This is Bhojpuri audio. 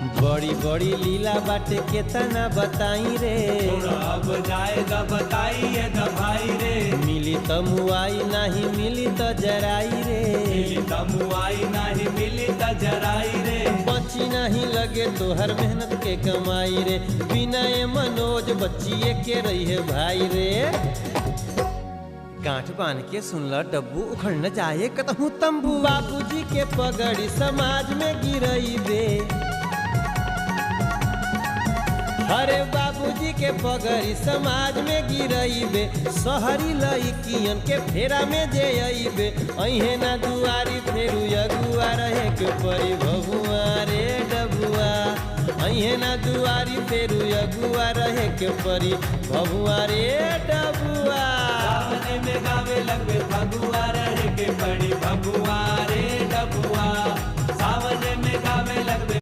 बड़ी बड़ी लीला बाटे केतना बताई रे, अब जाएगा बताइए द भाई रे। मिली त मुआई नाही मिली त जराई रे, मिली त मुआई नाही मिली त जराई रे। बच्ची नहीं लगे तो हर मेहनत के कमाई रे, विनय मनोज बच्चिए के रही है भाई रे। गांठ बांध के सुनला डब्बू उखड़ न जाए कतहू तंबू, बाबूजी के पगड़ी समाज में गिरई बे, अरे बाबूजी के पगड़ी समाज में गिरईबे, शहरी लइकियन के फेरा में जे अइबे, अहे ना दुआरी फेरू अगुआ रहे के परी भगुआ रे डबुआ, अहे ना दुआरी फेरू अगुआ रहे के परी भगुआ रे डबुआ। सावने में गावे लगबे भगुआ रहे के पड़ी भगुआ रे डबुआ, सावने में गावे लगबे